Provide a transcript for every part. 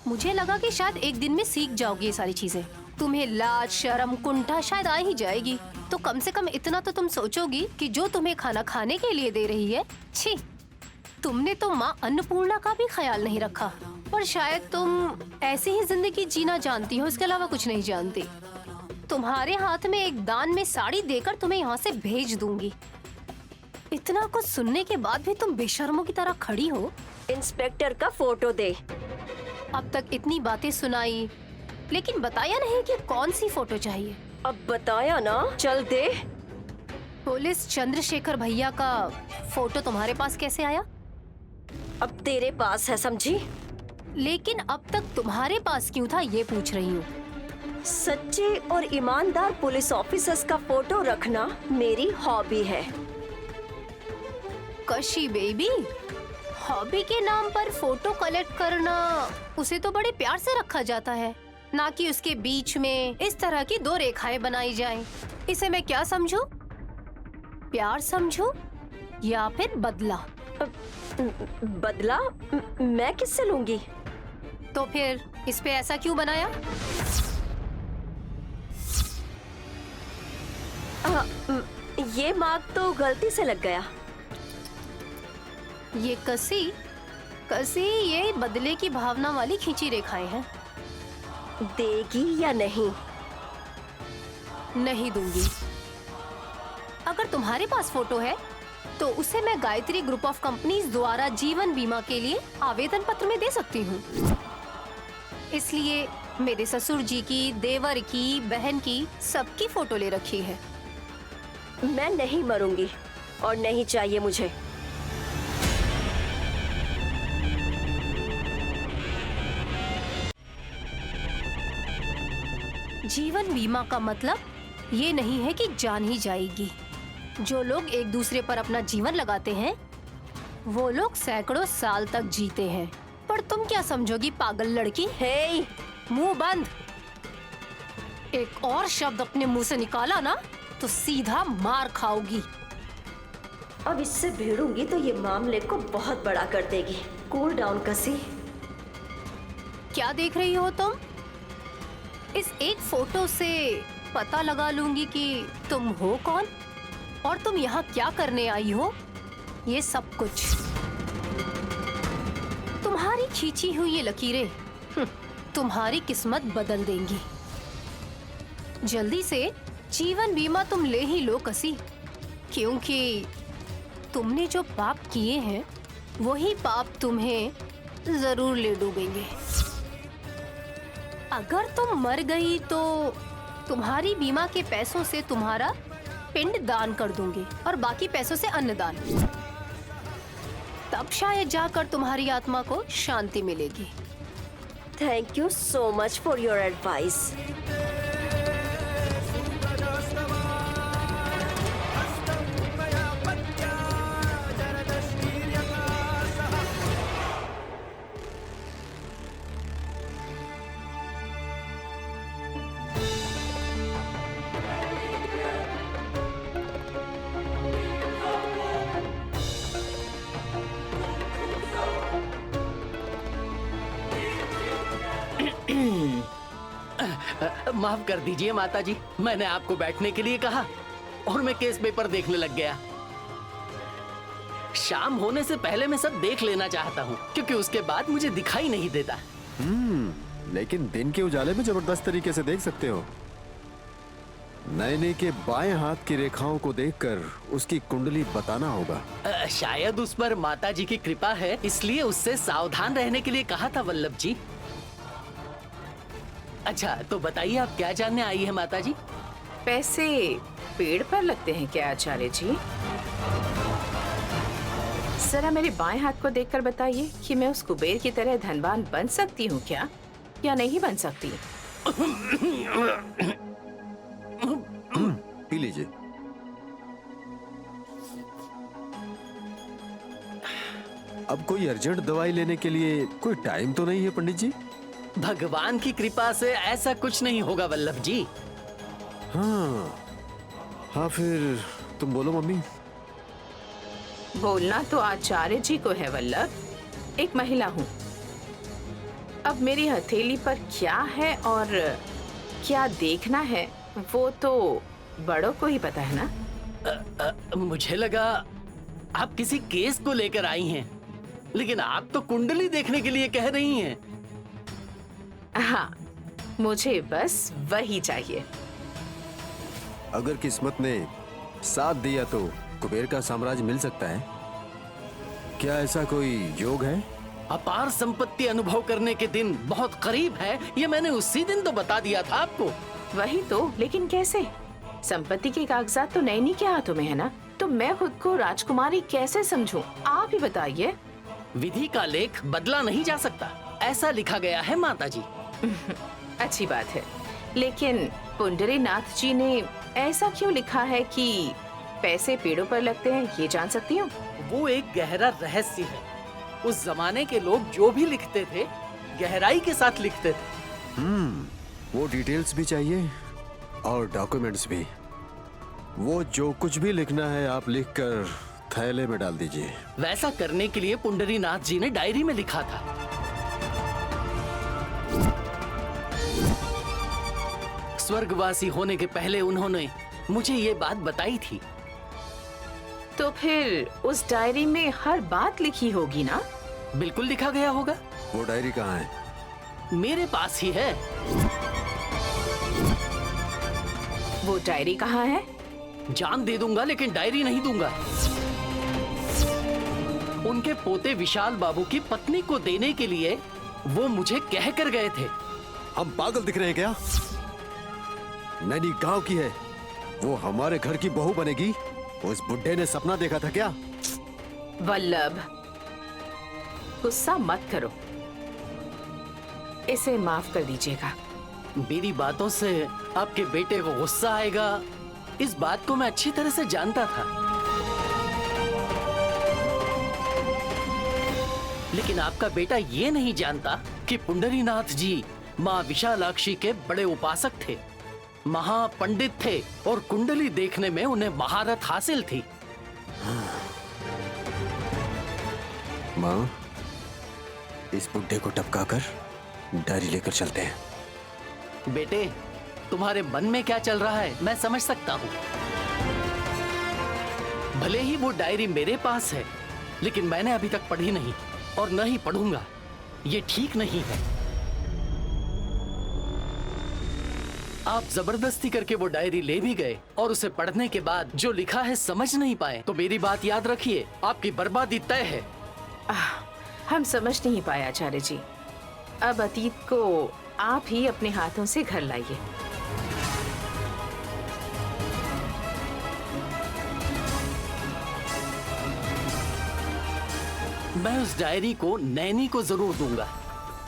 मुझे लगा कि शायद एक दिन में सीख जाओगी ये सारी चीजें। तुम्हें लाज शर्म कुंठा शायद आ ही जाएगी। तो कम से कम इतना तो तुम सोचोगी कि जो तुम्हें खाना खाने के लिए दे रही है, छी, तुमने तो माँ अन्नपूर्णा का भी ख्याल नहीं रखा। पर शायद तुम ऐसी ही जिंदगी जीना जानती हो, इसके अलावा कुछ नहीं जानती। तुम्हारे हाथ में एक दान में साड़ी देकर तुम्हें यहाँ से भेज दूंगी। इतना कुछ सुनने के बाद भी तुम बेशर्मों की तरह खड़ी हो। इंस्पेक्टर का फोटो दे। अब तक इतनी बातें सुनाई, लेकिन बताया नहीं कि कौन सी फोटो चाहिए। अब बताया ना, चल दे। पुलिस चंद्रशेखर भैया का फोटो तुम्हारे पास कैसे आया? अब तेरे पास है, समझी? लेकिन अब तक तुम्हारे पास क्यों था, ये पूछ रही हूँ। सच्चे और ईमानदार पुलिस ऑफिसर्स का फोटो रखना मेरी हॉबी है। कशी बेबी, हॉबी के नाम पर फोटो कलेक्ट करना, उसे तो बड़े प्यार से रखा जाता है, ना कि उसके बीच में इस तरह की दो रेखाएं बनाई जाएं। इसे मैं क्या समझूं? प्यार समझूं या फिर बदला? बदला मैं किससे लूंगी? तो फिर इस पे ऐसा क्यों बनाया? ये मार्क तो गलती से लग गया। ये कसी ये बदले की भावना वाली खींची रेखाएं हैं। देगी या नहीं? नहीं दूंगी। अगर तुम्हारे पास फोटो है तो उसे मैं गायत्री ग्रुप ऑफ कंपनीज द्वारा जीवन बीमा के लिए आवेदन पत्र में दे सकती हूँ। इसलिए मेरे ससुर जी की, देवर की, बहन की, सबकी फोटो ले रखी है। मैं नहीं मरूंगी और नहीं चाहिए मुझे। जीवन बीमा का मतलब ये नहीं है कि जान ही जाएगी। जो लोग एक दूसरे पर अपना जीवन लगाते हैं वो लोग सैकड़ों साल तक जीते हैं। पर तुम क्या समझोगी पागल लड़की? हे, मुंह बंद। एक और शब्द अपने मुंह से निकाला ना तो सीधा मार खाओगी। अब इससे भिड़ूंगी तो ये मामले को बहुत बड़ा कर देगी। कूल डाउन कसी। क्या देख रही हो तुम? इस एक फोटो से पता लगा लूंगी कि तुम हो कौन और तुम यहाँ क्या करने आई हो। ये सब कुछ तुम्हारी खींची हुई ये लकीरें तुम्हारी किस्मत बदल देंगी। जल्दी से जीवन बीमा तुम ले ही लो कसी, क्योंकि तुमने जो पाप किए हैं वही पाप तुम्हें जरूर ले डूबेंगे। अगर तुम मर गई तो तुम्हारी बीमा के पैसों से तुम्हारा पिंड दान कर दूंगी और बाकी पैसों से अन्नदान। तब शायद जाकर तुम्हारी आत्मा को शांति मिलेगी। Thank you so much for your advice. माफ कर दीजिए माता जी, मैंने आपको बैठने के लिए कहा और मैं केस पेपर देखने लग गया। शाम होने से पहले मैं सब देख लेना चाहता हूँ क्योंकि उसके बाद मुझे दिखाई नहीं देता। लेकिन दिन के उजाले में जबरदस्त तरीके से देख सकते हो। नैने के बाएं हाथ की रेखाओं को देखकर उसकी कुंडली बताना होगा। शायद उस पर माता जी की कृपा है, इसलिए उससे सावधान रहने के लिए कहा था वल्लभ जी। अच्छा तो बताइए आप क्या जानने आई है माता जी? पैसे पेड़ पर लगते हैं क्या आचार्य जी? जरा मेरे बाएं हाथ को देखकर बताइए कि मैं उस कुबेर की तरह धनवान बन सकती हूँ क्या या नहीं बन सकती? पी लीजिए। अब कोई अर्जेंट दवाई लेने के लिए कोई टाइम तो नहीं है पंडित जी? भगवान की कृपा से ऐसा कुछ नहीं होगा वल्लभ जी। हाँ फिर तुम बोलो मम्मी। बोलना तो आचार्य जी को है वल्लभ। एक महिला हूँ, अब मेरी हथेली पर क्या है और क्या देखना है वो तो बड़ों को ही पता है ना। मुझे लगा आप किसी केस को लेकर आई हैं, लेकिन आप तो कुंडली देखने के लिए कह रही हैं। हाँ, मुझे बस वही चाहिए। अगर किस्मत ने साथ दिया तो कुबेर का साम्राज्य मिल सकता है। क्या ऐसा कोई योग है? अपार संपत्ति अनुभव करने के दिन बहुत करीब है, ये मैंने उसी दिन तो बता दिया था आपको। वही तो, लेकिन कैसे? संपत्ति के कागजात तो नैनी के हाथों में है ना, तो मैं खुद को राजकुमारी कैसे समझूं? आप ही बताइए। विधि का लेख बदला नहीं जा सकता, ऐसा लिखा गया है माताजी। अच्छी बात है, लेकिन पुंडरीनाथ जी ने ऐसा क्यों लिखा है कि पैसे पेड़ों पर लगते हैं, ये जान सकती हूँ? वो एक गहरा रहस्य है। उस जमाने के लोग जो भी लिखते थे, गहराई के साथ लिखते थे। वो डिटेल्स भी चाहिए और डॉक्यूमेंट्स भी। वो जो कुछ भी लिखना है आप लिखकर थैले में डाल दीजिए। वैसा करने के लिए पुंडरीनाथ जी ने डायरी में लिखा था। स्वर्गवासी होने के पहले उन्होंने मुझे ये बात बताई थी। तो फिर उस डायरी में हर बात लिखी होगी ना? बिल्कुल लिखा गया होगा। वो डायरी कहाँ है? मेरे पास ही है। वो डायरी कहाँ है? जान दे दूंगा लेकिन डायरी नहीं दूंगा। उनके पोते विशाल बाबू की पत्नी को देने के लिए वो मुझे कह कर गए थे। हम पागल दिख रहे हैं क्या? नैनी गांव की है, वो हमारे घर की बहू बनेगी। उस बुड्ढे ने सपना देखा था क्या? वल्लभ, गुस्सा मत करो, इसे माफ कर दीजिएगा। मेरी बातों से आपके बेटे को गुस्सा आएगा, इस बात को मैं अच्छी तरह से जानता था। लेकिन आपका बेटा ये नहीं जानता कि पुंडरीनाथ जी माँ विशालाक्षी के बड़े उपासक थे, महापंडित थे और कुंडली देखने में उन्हें महारत हासिल थी। माँ, इस बुड्ढे को टपकाकर डायरी लेकर चलते हैं। बेटे, तुम्हारे मन में क्या चल रहा है मैं समझ सकता हूँ। भले ही वो डायरी मेरे पास है, लेकिन मैंने अभी तक पढ़ी नहीं और न ही पढ़ूंगा। ये ठीक नहीं है। आप जबरदस्ती करके वो डायरी ले भी गए और उसे पढ़ने के बाद जो लिखा है समझ नहीं पाए, तो मेरी बात याद रखिए, आपकी बर्बादी तय है। हम समझ नहीं पाए आचार्य जी। अब अतीत को आप ही अपने हाथों से घर लाइए। मैं उस डायरी को नैनी को जरूर दूंगा।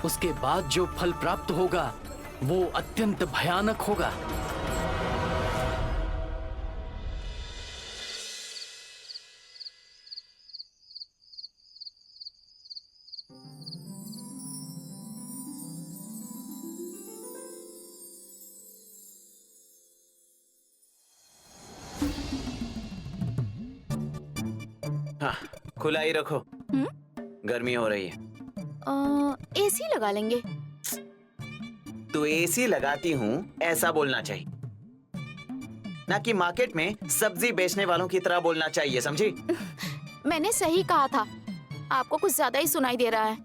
उसके बाद जो फल प्राप्त होगा वो अत्यंत भयानक होगा। हाँ, खुला ही रखो। गर्मी हो रही है। एसी लगा लेंगे। तो एसी लगाती हूँ ऐसा बोलना चाहिए, ना कि मार्केट में सब्जी बेचने वालों की तरह बोलना चाहिए, समझी? मैंने सही कहा था, आपको कुछ ज्यादा ही सुनाई दे रहा है।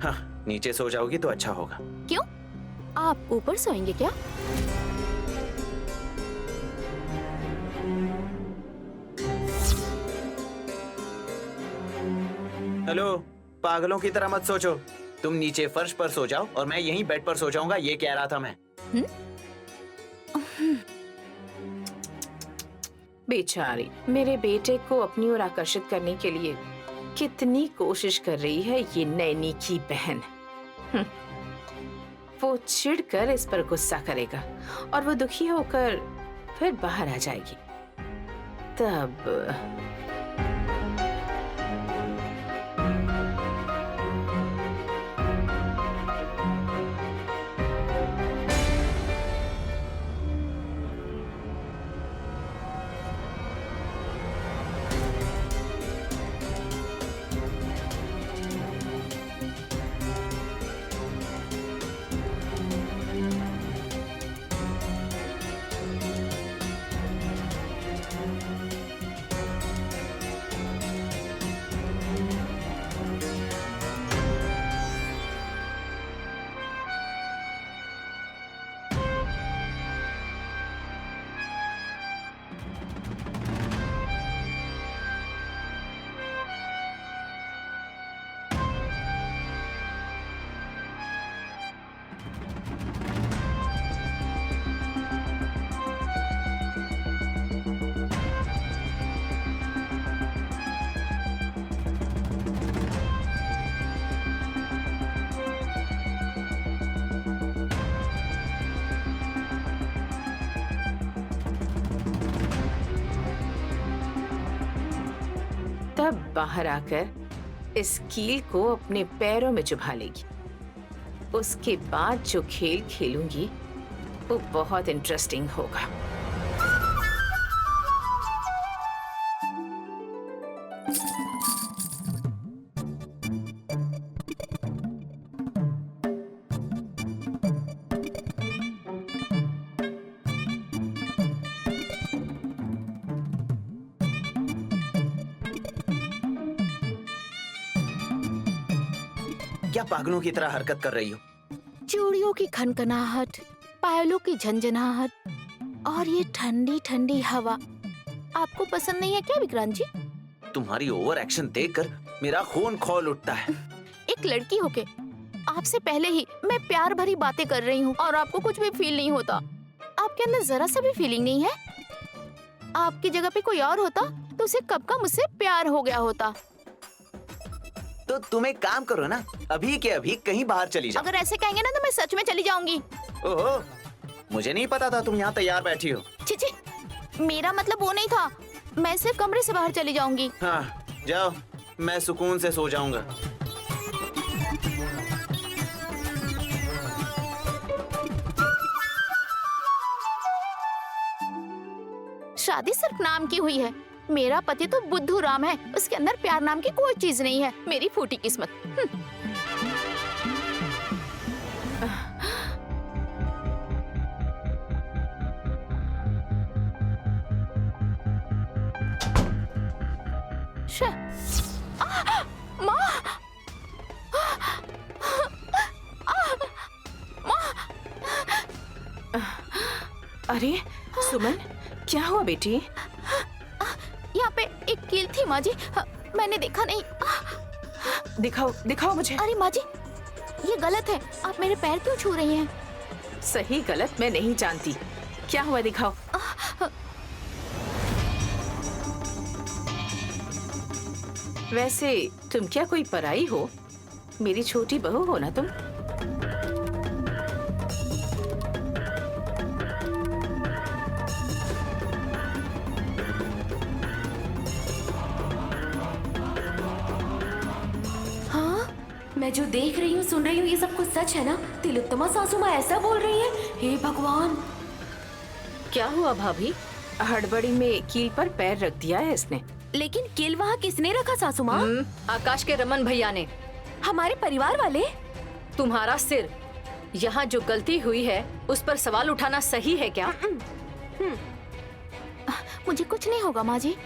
हाँ, नीचे सो जाओगी तो अच्छा होगा। क्यों? आप ऊपर सोएंगे क्या? हेलो, पागलों की तरह मत सोचो। तुम नीचे फर्श पर सो जाओ और मैं यहीं बेड पर सो जाऊंगा, ये कह रहा था मैं। बेचारी, मेरे बेटे को अपनी ओर आकर्षित करने के लिए कितनी कोशिश कर रही है ये नैनी की बहन। वो चिढ़कर इस पर गुस्सा करेगा और वो दुखी होकर फिर बाहर आ जाएगी। तब बाहर आकर इस कील को अपने पैरों में चुभा लेगी। उसके बाद जो खेल खेलूंगी वो बहुत इंटरेस्टिंग होगा। क्या पागलों की तरह हरकत कर रही हो? चूड़ियों की खनखनाहट, पायलों की झंझनाहट और ये ठंडी ठंडी हवा आपको पसंद नहीं है क्या विक्रांत जी? तुम्हारी ओवर एक्शन देखकर मेरा खून खौल उठता है। एक लड़की होके आपसे पहले ही मैं प्यार भरी बातें कर रही हूँ और आपको कुछ भी फील नहीं होता। आपके अंदर जरा सा भी फीलिंग नहीं है। आपकी जगह पे कोई और होता तो उसे कब का मुझसे प्यार हो गया होता। तो तुम एक काम करो ना, अभी के अभी कहीं बाहर चली जाओ। अगर ऐसे कहेंगे ना तो मैं सच में चली जाऊंगी। ओहो, मुझे नहीं पता था तुम यहाँ तैयार बैठी हो। छी, मेरा मतलब वो नहीं था। मैं सिर्फ कमरे से बाहर चली जाऊंगी। हाँ जाओ, मैं सुकून से सो जाऊंगा। शादी सिर्फ नाम की हुई है। मेरा पति तो बुद्धू राम है, उसके अंदर प्यार नाम की कोई चीज नहीं है। मेरी फूटी किस्मत। अरे सुमन, क्या हुआ बेटी? यहाँ पे एक कील थी माँ जी, मैंने देखा नहीं। दिखाओ दिखाओ मुझे। अरे माँ जी, ये गलत है। आप मेरे पैर क्यों छू रही हैं? सही गलत मैं नहीं जानती। क्या हुआ दिखाओ। वैसे तुम क्या कोई पराई हो? मेरी छोटी बहू हो ना तुम? मैं जो देख रही हूँ, सुन रही हूँ, ये सब कुछ सच है ना? तिलोत्तमा सासू माँ ऐसा बोल रही है? हे भगवान! क्या हुआ भाभी? हड़बड़ी में कील पर पैर रख दिया है इसने। लेकिन कील वहाँ किसने रखा सासू माँ? आकाश के रमन भैया ने। हमारे परिवार वाले? तुम्हारा सिर। यहाँ जो गलती हुई है उस पर सवाल उठाना सही है क्या? मुझे कुछ नहीं होगा माँ जी।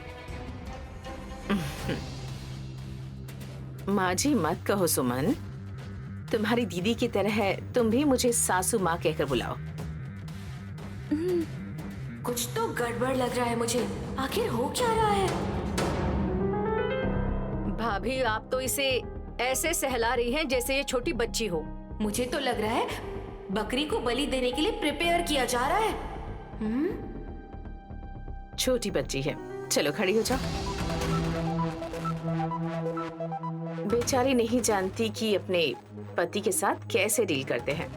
माँ जी मत कहो सुमन, तुम्हारी दीदी की तरह है, तुम भी मुझे सासू माँ कहकर बुलाओ। कुछ तो गड़बड़ लग रहा है मुझे। आखिर हो क्या रहा है? भाभी आप तो इसे ऐसे सहला रही हैं जैसे ये छोटी बच्ची हो। मुझे तो लग रहा है बकरी को बलि देने के लिए प्रिपेयर किया जा रहा है। छोटी बच्ची है, चलो खड़ी हो जाओ। बेचारी नहीं जानती कि अपने पति के साथ कैसे डील करते हैं।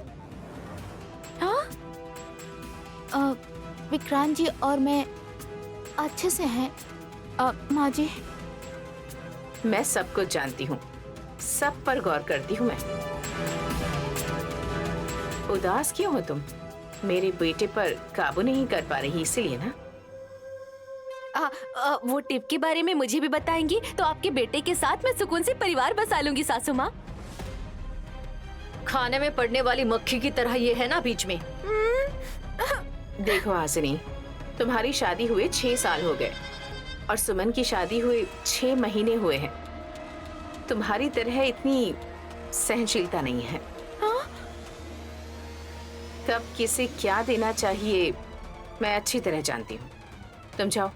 हाँ? विक्रांत जी और मैं अच्छे से हैं माँ जी। मैं सब कुछ जानती हूँ, सब पर गौर करती हूँ मैं। उदास क्यों हो तुम? मेरे बेटे पर काबू नहीं कर पा रही इसीलिए ना? वो टिप के बारे में मुझे भी बताएंगी तो आपके बेटे के साथ मैं सुकून से परिवार बसा लूंगी सासू माँ। खाने में पड़ने वाली मक्खी की तरह ये है ना बीच में। देखो हासिनी, तुम्हारी शादी हुए 6 साल हो गए और सुमन की शादी हुए 6 महीने हुए हैं। तुम्हारी तरह इतनी सहनशीलता नहीं है। कब किसे क्या देना चाहिए मैं अच्छी तरह जानती हूँ। तुम जाओ।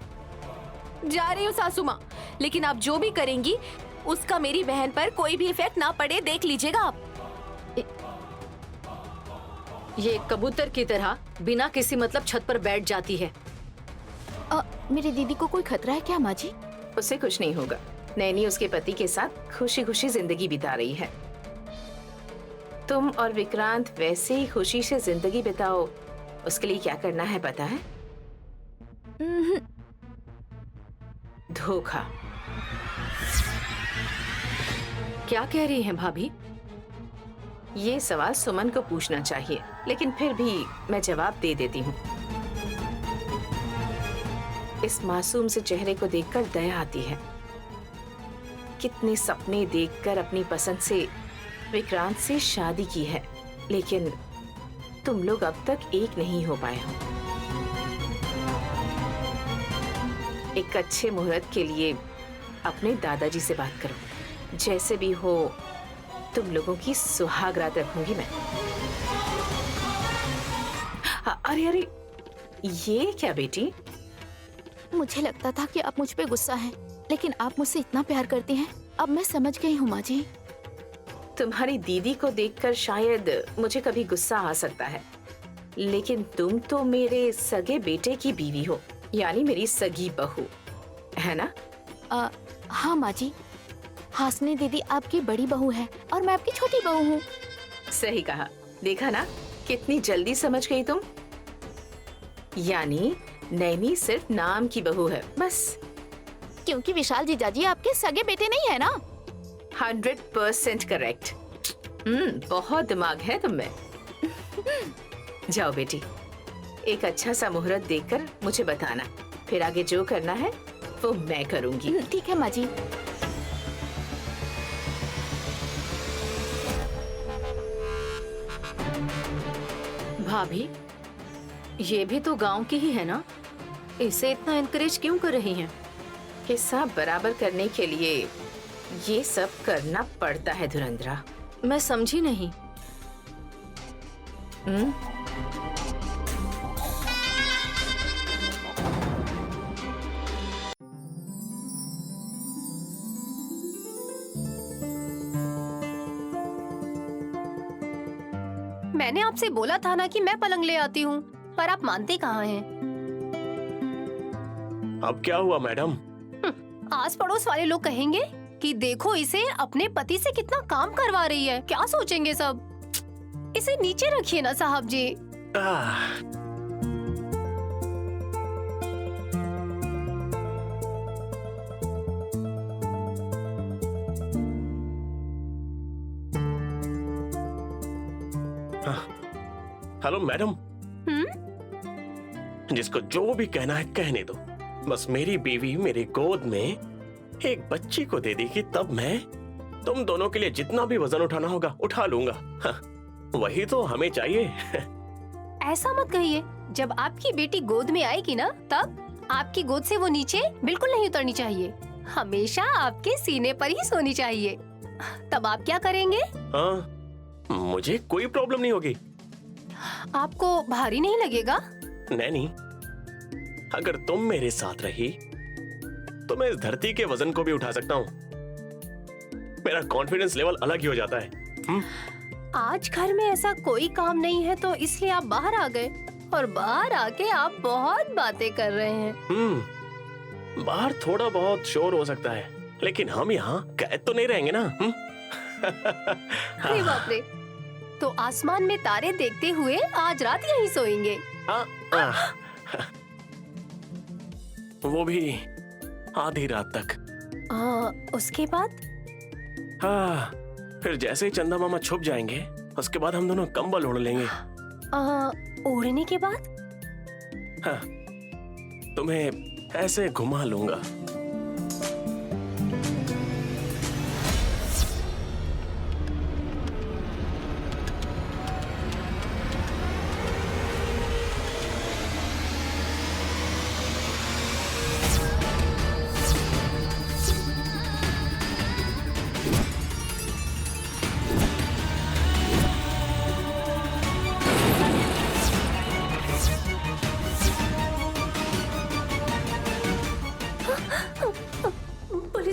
जा रही हूँ सासू माँ, लेकिन आप जो भी करेंगी उसका मेरी बहन पर कोई भी इफेक्ट ना पड़े, देख लीजिएगा आप। ये कबूतर की तरह बिना किसी मतलब छत पर बैठ जाती है। मेरी दीदी को कोई खतरा है क्या माँ जी? उसे कुछ नहीं होगा। नैनी उसके पति के साथ खुशी खुशी जिंदगी बिता रही है। तुम और विक्रांत वैसे ही खुशी से जिंदगी बिताओ, उसके लिए क्या करना है पता है? धोखा। क्या कह रही हैं भाभी? ये सवाल सुमन को पूछना चाहिए, लेकिन फिर भी मैं जवाब दे देती हूँ। इस मासूम से चेहरे को देखकर दया आती है। कितने सपने देखकर अपनी पसंद से विक्रांत से शादी की है, लेकिन तुम लोग अब तक एक नहीं हो पाए हो। एक अच्छे मुहूर्त के लिए अपने दादाजी से बात करो। जैसे भी हो तुम लोगों की सुहाग रात रखूंगी मैं। अरे अरे, ये क्या बेटी? मुझे लगता था कि आप मुझ पे गुस्सा हैं, लेकिन आप मुझसे इतना प्यार करती हैं। अब मैं समझ गई हूँ माँ जी। तुम्हारी दीदी को देखकर शायद मुझे कभी गुस्सा आ सकता है, लेकिन तुम तो मेरे सगे बेटे की बीवी हो, यानी मेरी सगी बहू, है ना? हाँ माँ जी, हासनी दीदी आपकी बड़ी बहू है और मैं आपकी छोटी बहू हूँ। सही कहा। देखा ना, कितनी जल्दी समझ गई तुम। यानी नैनी सिर्फ नाम की बहू है बस। क्योंकि विशाल जीजाजी आपके सगे बेटे नहीं है ना। 100% करेक्ट। बहुत दिमाग है तुम में। जाओ बेटी, एक अच्छा सा मुहूर्त देखकर मुझे बताना, फिर आगे जो करना है वो मैं करूंगी। ठीक है माँ जी। भाभी, ये भी तो गांव की ही है ना, इसे इतना एनकरेज क्यों कर रही हैं? हिस्सा बराबर करने के लिए ये सब करना पड़ता है धुरंधरा। मैं समझी नहीं। मैंने आपसे बोला था ना कि मैं पलंग ले आती हूँ, पर आप मानते कहाँ हैं? अब क्या हुआ मैडम? आस पड़ोस वाले लोग कहेंगे कि देखो इसे अपने पति से कितना काम करवा रही है। क्या सोचेंगे सब? इसे नीचे रखिए ना साहब जी। हेलो मैडम, जिसको जो भी कहना है कहने दो। बस मेरी बीवी मेरी गोद में एक बच्ची को दे देगी, तब मैं तुम दोनों के लिए जितना भी वजन उठाना होगा उठा लूंगा। वही तो हमें चाहिए। ऐसा मत कहिए। जब आपकी बेटी गोद में आएगी ना, तब आपकी गोद से वो नीचे बिल्कुल नहीं उतरनी चाहिए। हमेशा आपके सीने पर ही सोनी चाहिए। तब आप क्या करेंगे? हाँ, मुझे कोई प्रॉब्लम नहीं होगी। आपको भारी नहीं लगेगा? नैनी, अगर तुम मेरे साथ रही तो मैं इस धरती के वजन को भी उठा सकता हूँ। मेरा कॉन्फिडेंस लेवल अलग ही हो जाता है। आज घर में ऐसा कोई काम नहीं है तो इसलिए आप बाहर आ गए, और बाहर आके आप बहुत बातें कर रहे हैं। बाहर थोड़ा बहुत शोर हो सकता है, लेकिन हम यहाँ कैद तो नहीं रहेंगे ना। अरे बाप रे, तो आसमान में तारे देखते हुए आज रात यहीं सोएंगे? वो भी आधी रात तक। उसके बाद? फिर जैसे ही चंदा मामा छुप जाएंगे, उसके बाद हम दोनों कंबल ओढ़ लेंगे। ओढ़ने के बाद? हाँ, तुम्हें ऐसे घुमा लूंगा।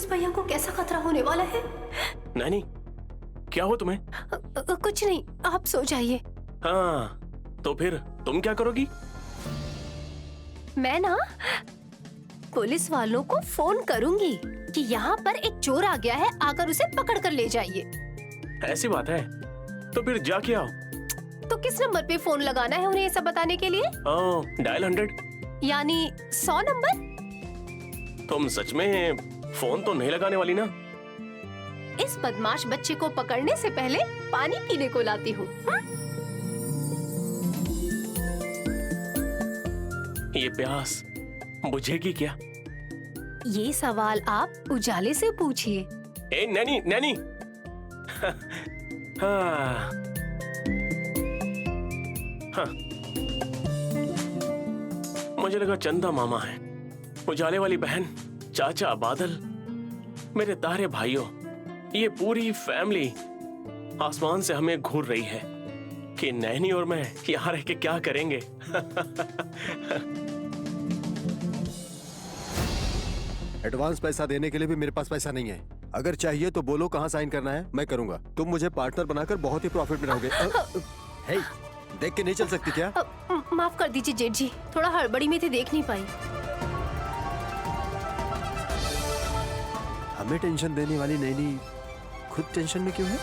भैया को कैसा खतरा होने वाला है? नैनी, क्या हो तुम्हें? कुछ नहीं, आप सो जाइए। हाँ, तो फिर तुम क्या करोगी? मैं ना पुलिस वालों को फोन करूंगी कि यहाँ पर एक चोर आ गया है, आकर उसे पकड़ कर ले जाइए। ऐसी बात है, तो फिर जाके आओ। तो किस नंबर पे फोन लगाना है उन्हें ये सब बताने के लिए? डायल 100 यानी 100 नंबर? तुम सच में फोन तो नहीं लगाने वाली ना? इस बदमाश बच्चे को पकड़ने से पहले पानी पीने को लाती हूँ। ये प्यास बुझेगी क्या? ये सवाल आप उजाले से पूछिए। ए नैनी नैनी हाँ हाँ, मुझे लगा चंदा मामा है, उजाले वाली बहन, चाचा बादल, मेरे तारे भाइयों, ये पूरी फैमिली आसमान से हमें घूर रही है कि नैनी और मैं यहाँ रह के क्या करेंगे। एडवांस पैसा देने के लिए भी मेरे पास पैसा नहीं है। अगर चाहिए तो बोलो कहाँ साइन करना है, मैं करूंगा। तुम मुझे पार्टनर बनाकर बहुत ही प्रॉफिट में रहोगे। हे, देख के नहीं चल सकती क्या? माफ कर दीजिए जेठ जी, थोड़ा हड़बड़ी में थी, देख नहीं पाई। हमें टेंशन देने वाली नैनी खुद टेंशन में क्यों है?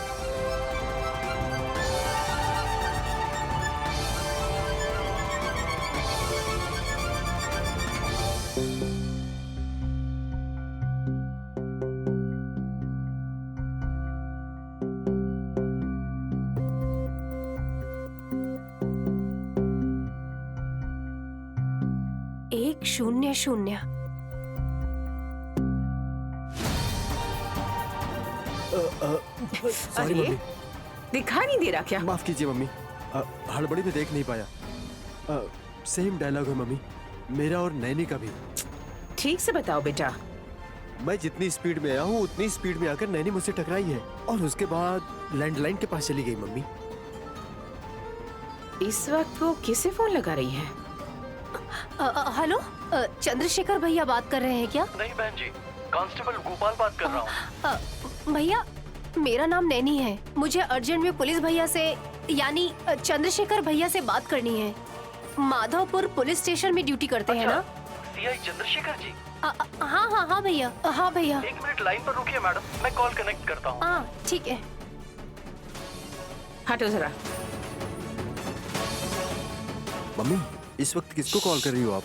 एक 0-0। सॉरी अरे, मम्मी, दिखा नहीं दे रहा क्या? माफ कीजिए मम्मी, हड़बड़ी में देख नहीं पाया। सेम डायलॉग है मम्मी, मेरा और नैनी का भी। ठीक से बताओ बेटा। मैं जितनी स्पीड में आया हूँ उतनी स्पीड में आकर नैनी मुझसे टकराई है और उसके बाद लैंडलाइन के पास चली गई। मम्मी, इस वक्त वो किसे फोन लगा रही है? हेलो, चंद्रशेखर भैया बात कर रहे हैं क्या? नहीं बहन जी, कांस्टेबल गोपाल बात कर रहा हूँ। भैया, मेरा नाम नैनी है। मुझे अर्जेंट में पुलिस भैया से, यानी चंद्रशेखर भैया से बात करनी है। माधवपुर पुलिस स्टेशन में ड्यूटी करते हैं ना? सीआई चंद्रशेखर जी? हाँ हाँ हाँ भैया, हाँ भैया। 1 मिनट लाइन पर रुकिए मैडम, मैं कॉल कनेक्ट करता हूँ। हाँ ठीक है। हटो जरा। मम्मी, इस वक्त किसको कॉल कर रही हो आप?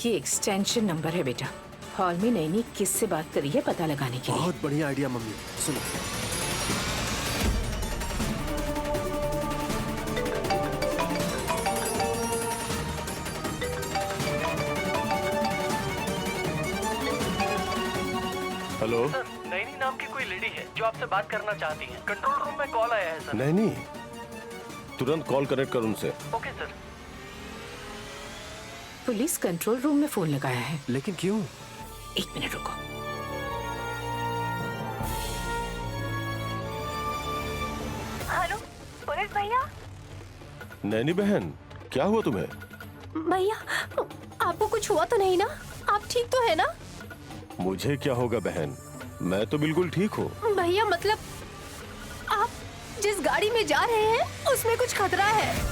ये एक्सटेंशन नंबर है बेटा। हॉल में नैनी किससे बात कर रही है पता लगाने के लिए। बहुत बढ़िया आइडिया मम्मी, सुनो। हेलो सर, नैनी नाम की कोई लेडी है जो आपसे बात करना चाहती है। कंट्रोल रूम में कॉल आया है सर। नैनी, तुरंत कॉल कनेक्ट कर उनसे। Okay sir. Police control room में फोन लगाया है। लेकिन क्यों? 1 मिनट रुको। हेलो, पुलिस भैया। नैनी बहन, क्या हुआ तुम्हें? भैया, आपको कुछ हुआ तो नहीं ना? आप ठीक तो है ना? मुझे क्या होगा बहन, मैं तो बिल्कुल ठीक हूँ। भैया मतलब आप जिस गाड़ी में जा रहे हैं उसमें कुछ खतरा है।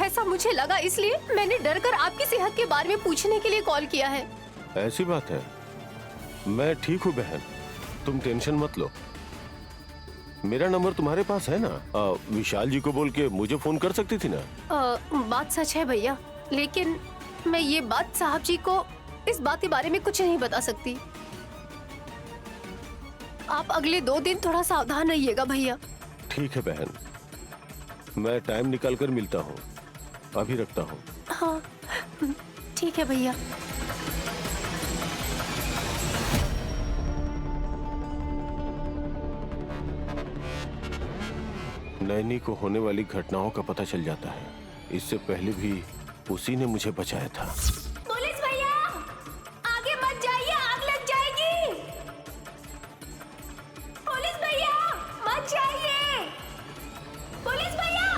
ऐसा मुझे लगा, इसलिए मैंने डरकर आपकी सेहत के बारे में पूछने के लिए कॉल किया है। ऐसी बात है, मैं ठीक हूँ बहन, तुम टेंशन मत लो। मेरा नंबर तुम्हारे पास है ना? विशाल जी को बोल के मुझे फोन कर सकती थी ना? बात सच है भैया, लेकिन मैं ये बात साहब जी को इस बात के बारे में कुछ नहीं बता सकती। आप अगले 2 दिन थोड़ा सावधान रहिएगा भैया। ठीक है बहन, मैं टाइम निकाल कर मिलता हूँ, अभी रखता हूँ। हाँ ठीक है भैया। नैनी को होने वाली घटनाओं का पता चल जाता है। इससे पहले भी उसी ने मुझे बचाया था। पुलिस भैया, आगे मत जाइए, आग लग जाएगी। पुलिस भैया, मत जाइए। पुलिस भैया।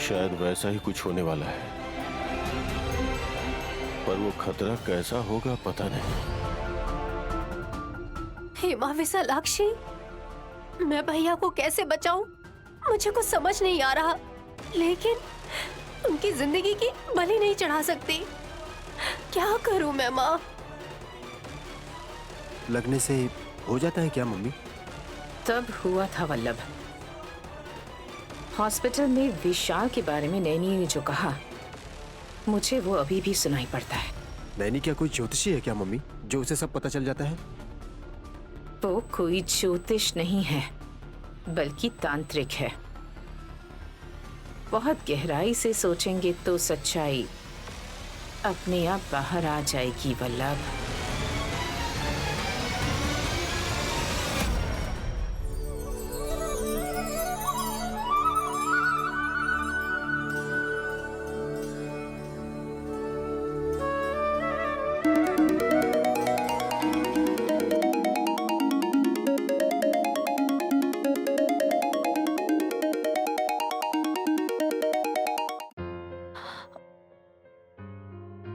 शायद वैसा ही कुछ होने वाला है, पर वो खतरा कैसा होगा पता नहीं। हेमा विशालाक्षी, मैं भैया को कैसे बचाऊं? मुझे कुछ समझ नहीं आ रहा, लेकिन उनकी जिंदगी की बलि नहीं चढ़ा सकती। क्या करूं मैं माँ? लगने से हो जाता है क्या मम्मी? तब हुआ था वल्लभ। हॉस्पिटल में विशाल के बारे में नैनी ने जो कहा, मुझे वो अभी भी सुनाई पड़ता है। नैनी क्या कोई ज्योतिषी है क्या मम्मी, जो उसे सब पता चल जाता है? वो कोई ज्योतिष नहीं है, बल्कि तांत्रिक है। बहुत गहराई से सोचेंगे तो सच्चाई अपने आप बाहर आ जाएगी वल्लभ।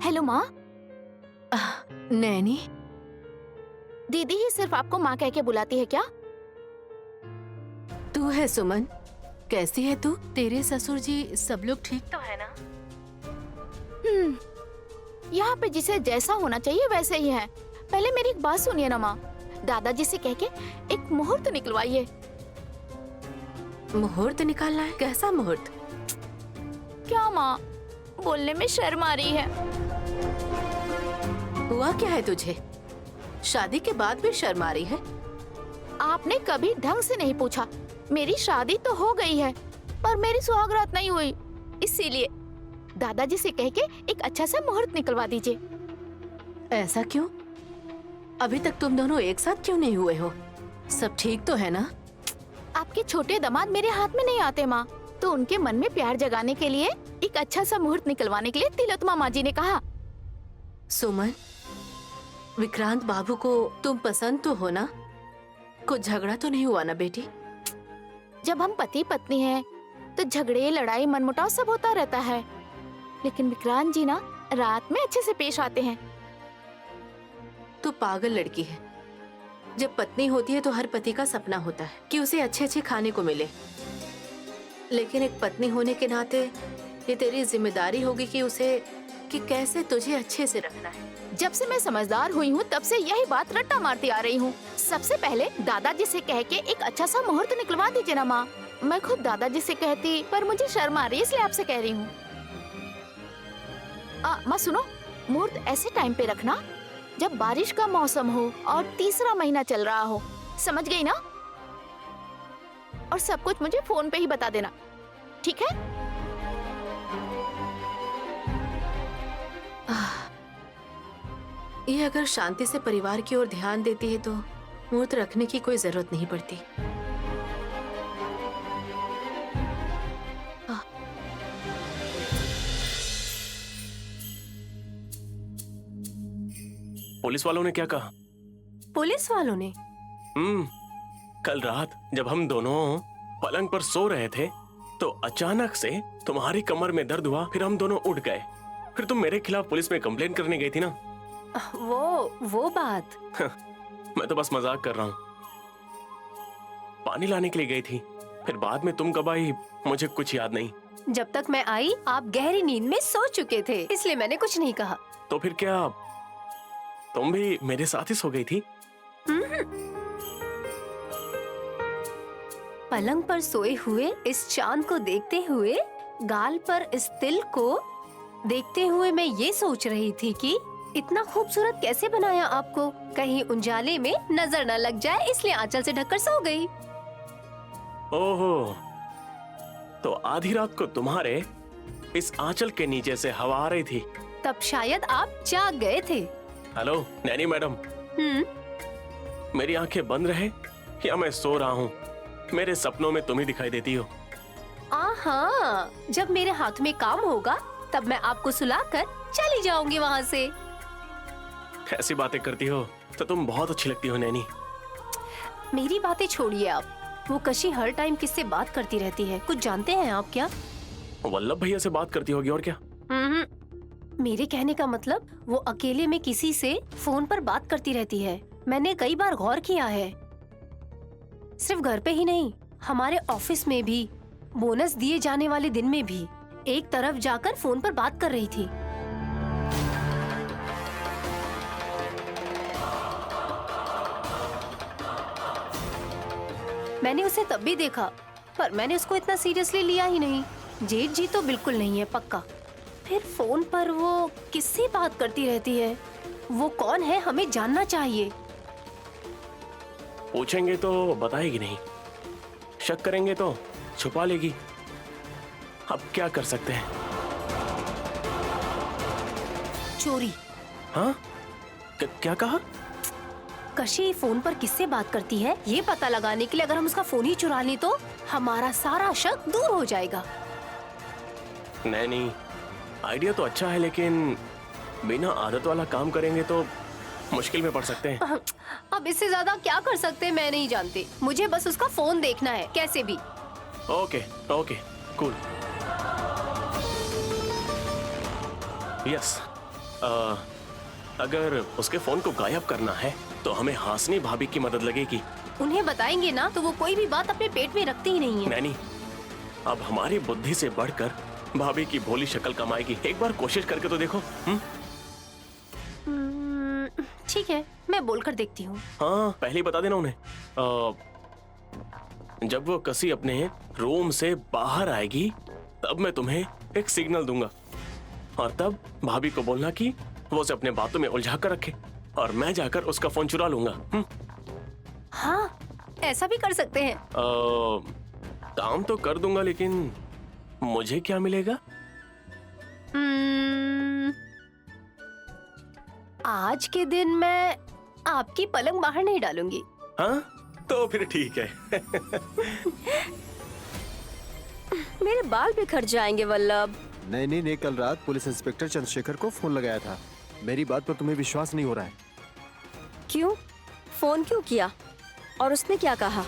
हेलो माँ। नैनी, दीदी ही सिर्फ आपको माँ कह के बुलाती है क्या? तू है सुमन? कैसी है तू? तेरे ससुर जी सब लोग ठीक तो है ना? यहाँ पे जिसे जैसा होना चाहिए वैसे ही है। पहले मेरी एक बात सुनिए ना माँ, दादाजी से कह के एक मुहूर्त निकलवाइए। मुहूर्त निकालना है? कैसा मुहूर्त? क्या माँ, बोलने में शर्म आ रही है। हुआ क्या है तुझे? शादी के बाद भी शर्म आ रही है? आपने कभी ढंग से नहीं पूछा। मेरी शादी तो हो गई है, पर मेरी सुहागरात नहीं हुई, इसीलिए दादाजी से कह के एक अच्छा सा मुहूर्त निकलवा दीजिए। ऐसा क्यों? अभी तक तुम दोनों एक साथ क्यों नहीं हुए हो? सब ठीक तो है ना? आपके छोटे दामाद मेरे हाथ में नहीं आते माँ, तो उनके मन में प्यार जगाने के लिए एक अच्छा सा मुहूर्त निकलवाने के लिए तिलोत्तमा माँ जी ने कहा। सुमन, विक्रांत बाबू को तुम पसंद तो हो ना? कुछ झगड़ा तो नहीं हुआ ना बेटी? जब हम पति पत्नी हैं, तो झगड़े, लड़ाई, मनमुटाव सब होता रहता है, लेकिन विक्रांत जी ना रात में अच्छे से पेश आते हैं। तू पागल लड़की है। जब पत्नी होती है तो हर पति का सपना होता है कि उसे अच्छे अच्छे खाने को मिले, लेकिन एक पत्नी होने के नाते ये तेरी जिम्मेदारी होगी कि कैसे तुझे अच्छे से रखना है। जब से मैं समझदार हुई हूँ तब से यही बात रट्टा मारती आ रही हूँ। सबसे पहले दादाजी से कह के एक अच्छा सा मुहूर्त निकलवा दीजिए ना माँ। मैं खुद दादाजी से कहती, पर मुझे शर्म आ रही है, इसलिए आपसे कह रही हूँ। माँ सुनो, मुहूर्त ऐसे टाइम पे रखना जब बारिश का मौसम हो और तीसरा महीना चल रहा हो, समझ गई ना? और सब कुछ मुझे फोन पे ही बता देना, ठीक है? ये अगर शांति से परिवार की ओर ध्यान देती है तो मुहूर्त रखने की कोई जरूरत नहीं पड़ती। पुलिस वालों ने क्या कहा? पुलिस वालों ने? कल रात जब हम दोनों पलंग पर सो रहे थे तो अचानक से तुम्हारी कमर में दर्द हुआ, फिर हम दोनों उठ गए। फिर तुम मेरे खिलाफ पुलिस में कंप्लेन करने गई थी ना? वो बात। मैं तो बस मजाक कर रहा हूँ। पानी लाने के लिए गई थी, फिर बाद में तुम कब आई मुझे कुछ याद नहीं। जब तक मैं आई आप गहरी नींद में सो चुके थे, इसलिए मैंने कुछ नहीं कहा। तो फिर क्या तुम भी मेरे साथ ही सो गई थी? पलंग पर सोए हुए इस चांद को देखते हुए, गाल पर इस तिल को देखते हुए मैं ये सोच रही थी कि इतना खूबसूरत कैसे बनाया आपको, कहीं उजाले में नजर न लग जाए, इसलिए आंचल से ढककर सो गई। ओहो, तो आधी रात को तुम्हारे इस आंचल के नीचे से हवा आ रही थी, तब शायद आप जाग गए थे। हेलो नैनी मैडम, मेरी आंखें बंद रहे या मैं सो रहा हूँ, मेरे सपनों में तुम ही दिखाई देती हो। हाँ, जब मेरे हाथ में काम होगा तब मैं आपको सुलाकर चली जाऊंगी वहाँ से। ऐसी बातें करती हो तो तुम बहुत अच्छी लगती हो नैनी। मेरी बातें छोड़िए आप, वो कशी हर टाइम किससे बात करती रहती है, कुछ जानते हैं आप क्या? वल्लभ भैया से बात करती होगी और क्या? मेरे कहने का मतलब वो अकेले में किसी से फोन पर बात करती रहती है। मैंने कई बार गौर किया है, सिर्फ घर पे ही नहीं, हमारे ऑफिस में भी, बोनस दिए जाने वाले दिन में भी, एक तरफ जाकर फोन पर बात कर रही थी। मैंने उसे तब भी देखा, पर मैंने उसको इतना सीरियसली लिया ही नहीं। जेठ जी तो बिल्कुल नहीं है, पक्का। फिर फोन पर वो किससे बात करती रहती है? वो कौन है, हमें जानना चाहिए। पूछेंगे तो बताएगी नहीं, शक करेंगे तो छुपा लेगी। अब क्या कर सकते हैं? चोरी। हाँ? क्या कहा? कशी फोन पर किससे बात करती है, ये पता लगाने के लिए अगर हम उसका फोन ही चुरा लें तो हमारा सारा शक दूर हो जाएगा। नहीं, आइडिया तो अच्छा है, लेकिन बिना आदत वाला काम करेंगे तो मुश्किल में पड़ सकते हैं। अब इससे ज्यादा क्या कर सकते हैं मैं नहीं जानती। मुझे बस उसका फोन देखना है, कैसे भी। Okay, cool. यस, अगर उसके फोन को गायब करना है तो हमें हासनी भाभी की मदद लगेगी। उन्हें बताएंगे ना तो वो कोई भी बात अपने पेट में रखती ही नहीं है। नैनी, अब हमारी बुद्धि से बढ़कर भाभी की भोली शक्ल कमाएगी। एक बार कोशिश करके तो देखो। ठीक है, मैं बोलकर देखती हूँ। हाँ, पहले ही बता देना उन्हें। जब वो कसी अपने रूम से बाहर आएगी तब मैं तुम्हें एक सिग्नल दूंगा, और तब भाभी को बोलना कि वो उसे अपने बातों में उलझा कर रखे और मैं जाकर उसका फोन चुरा लूंगा। हाँ, ऐसा भी कर सकते हैं। काम तो कर दूंगा, लेकिन मुझे क्या मिलेगा? आज के दिन मैं आपकी पलंग बाहर नहीं डालूंगी। हाँ, तो फिर ठीक है। मेरे बाल बिखर जाएंगे वल्लभ। नैनी ने कल रात पुलिस इंस्पेक्टर चंद्रशेखर को फोन लगाया था। मेरी बात पर तुम्हें विश्वास नहीं हो रहा है? क्यों? फोन क्यों किया और उसने क्या कहा?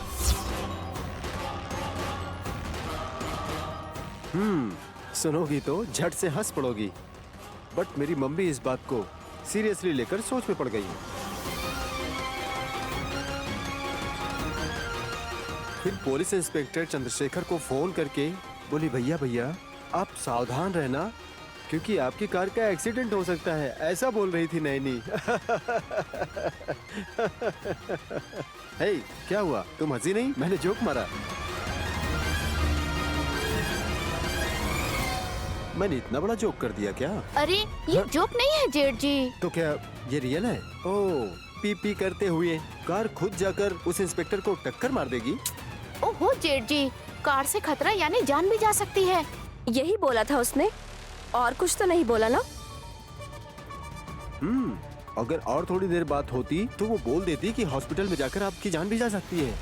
सुनोगी तो झट से हंस पड़ोगी, बट मेरी मम्मी इस बात को सीरियसली लेकर सोच में पड़ गई है। फिर पुलिस इंस्पेक्टर चंद्रशेखर को फोन करके बोली, भैया आप सावधान रहना क्योंकि आपकी कार का एक्सीडेंट हो सकता है, ऐसा बोल रही थी नैनी। हे, क्या हुआ? तुम हंसी नहीं? मैंने जोक मारा। मैंने इतना बड़ा जोक कर दिया क्या? अरे ये जोक नहीं है जेठ जी। तो क्या ये रियल है? ओह, पी करते हुए कार खुद जाकर उस इंस्पेक्टर को टक्कर मार देगी। ओहो जेठ जी, कार से खतरा यानी जान भी जा सकती है। यही बोला था उसने, और कुछ तो नहीं बोला ना? अगर और थोड़ी देर बात होती तो वो बोल देती कि हॉस्पिटल में जाकर आपकी जान भी जा सकती है।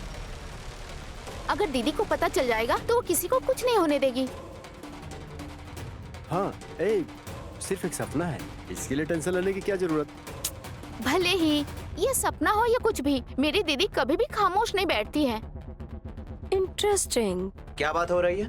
अगर दीदी को पता चल जाएगा तो वो किसी को कुछ नहीं होने देगी। हाँ, सिर्फ एक सपना है, इसके लिए टेंशन लेने की क्या जरूरत? भले ही ये सपना हो या कुछ भी, मेरी दीदी कभी भी खामोश नहीं बैठती है। इंटरेस्टिंग। क्या बात हो रही है?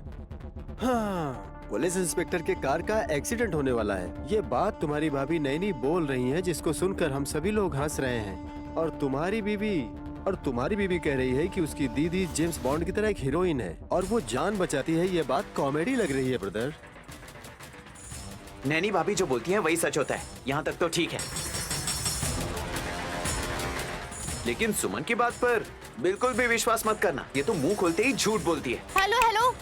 हाँ, पुलिस इंस्पेक्टर के कार का एक्सीडेंट होने वाला है। ये बात तुम्हारी भाभी नैनी बोल रही है, जिसको सुनकर हम सभी लोग हंस रहे हैं। और तुम्हारी बीवी कह रही है कि उसकी दीदी जेम्स बॉन्ड की तरह एक हीरोइन है और वो जान बचाती है। ये बात कॉमेडी लग रही है ब्रदर। नैनी भाभी जो बोलती हैं वही सच होता है, यहाँ तक तो ठीक है, लेकिन सुमन की बात पर बिल्कुल भी विश्वास मत करना। ये तो मुंह खोलते ही झूठ बोलती है। हेलो,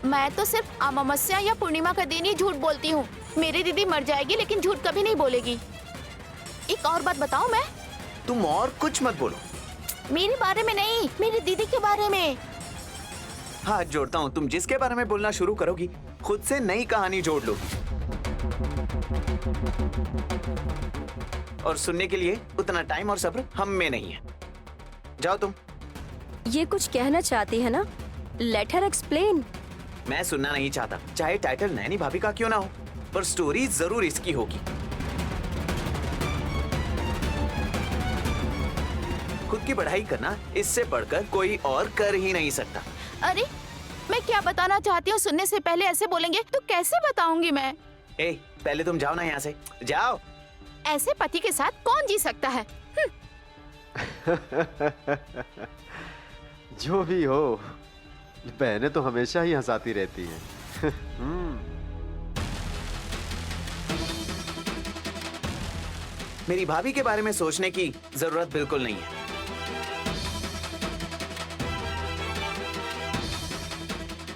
मैं तो सिर्फ अमावस्या या पूर्णिमा का दिन ही झूठ बोलती हूँ। मेरी दीदी मर जाएगी लेकिन झूठ कभी नहीं बोलेगी। एक और बात बताऊँ मैं? तुम और कुछ मत बोलो। मेरे बारे में नहीं, मेरी दीदी के बारे में। हाथ जोड़ता हूँ, तुम जिसके बारे में बोलना शुरू करोगी खुद से नई कहानी जोड़ लोगी, और सुनने के लिए उतना टाइम और सब्र हम में नहीं है। जाओ तुम। ये कुछ कहना चाहती है ना? Let her explain. मैं सुनना नहीं चाहता, चाहे टाइटल नैनी भाभी का क्यों ना हो, पर स्टोरी जरूर इसकी होगी। खुद की पढ़ाई करना इससे बढ़कर कोई और कर ही नहीं सकता। अरे मैं क्या बताना चाहती हूँ सुनने से पहले ऐसे बोलेंगे तो कैसे बताऊंगी मैं? पहले तुम जाओ ना यहाँ से, जाओ। ऐसे पति के साथ कौन जी सकता है? जो भी हो, बहनें तो हमेशा ही हंसाती रहती हैं। मेरी भाभी के बारे में सोचने की जरूरत बिल्कुल नहीं है।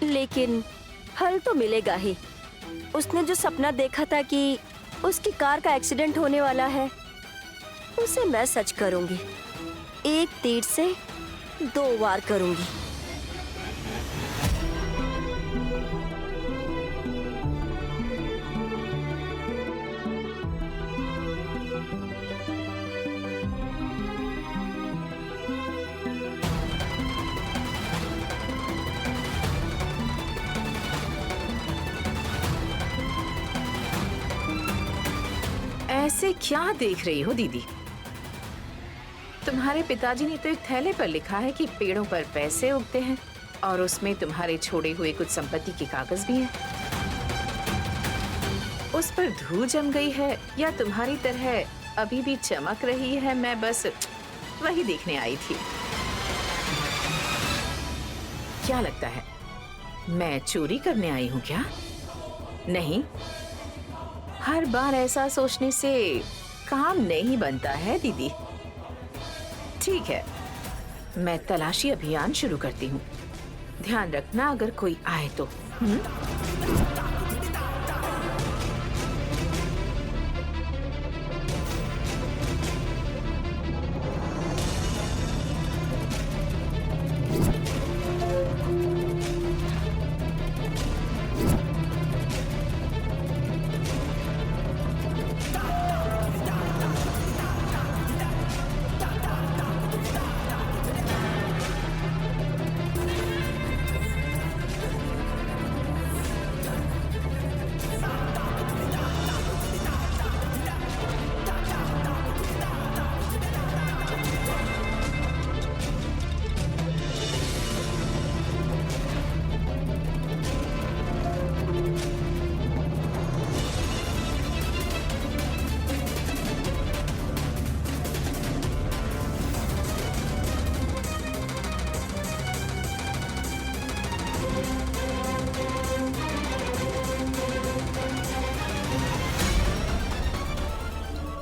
लेकिन हल तो मिलेगा ही। उसने जो सपना देखा था कि उसकी कार का एक्सीडेंट होने वाला है, उसे मैं सच करूंगी। एक तीर से 2 वार करूंगी। ऐसे क्या देख रही हो दीदी? तुम्हारे पिताजी ने तो एक थैले पर लिखा है कि पेड़ों पर पैसे उगते हैं और उसमें तुम्हारे छोड़े हुए कुछ संपत्ति के कागज भी हैं। उस पर धूल जम गई है या तुम्हारी तरह अभी भी चमक रही है, मैं बस वही देखने आई थी। क्या लगता है मैं चोरी करने आई हूँ क्या? नहीं, हर बार ऐसा सोचने से काम नहीं बनता है दीदी। ठीक है, मैं तलाशी अभियान शुरू करती हूँ। ध्यान रखना अगर कोई आए तो।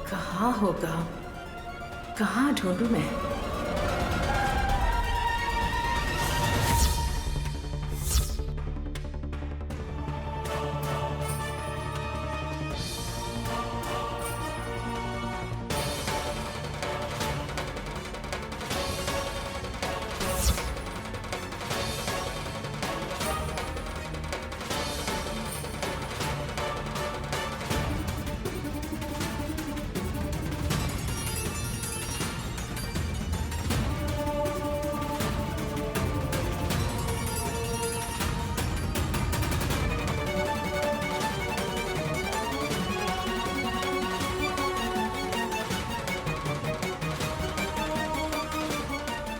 कहाँ होगा? कहाँ ढूंढूं मैं?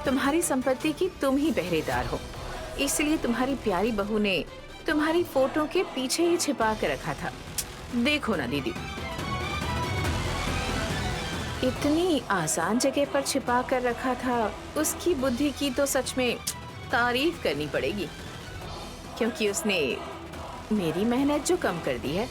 तुम्हारी संपत्ति की तुम ही पहरेदार हो, इसलिए तुम्हारी प्यारी बहू ने तुम्हारी फोटो के पीछे ही छिपा कर रखा था। देखो ना दीदी, इतनी आसान जगह पर छिपा कर रखा था। उसकी बुद्धि की तो सच में तारीफ करनी पड़ेगी, क्योंकि उसने मेरी मेहनत जो कम कर दी है।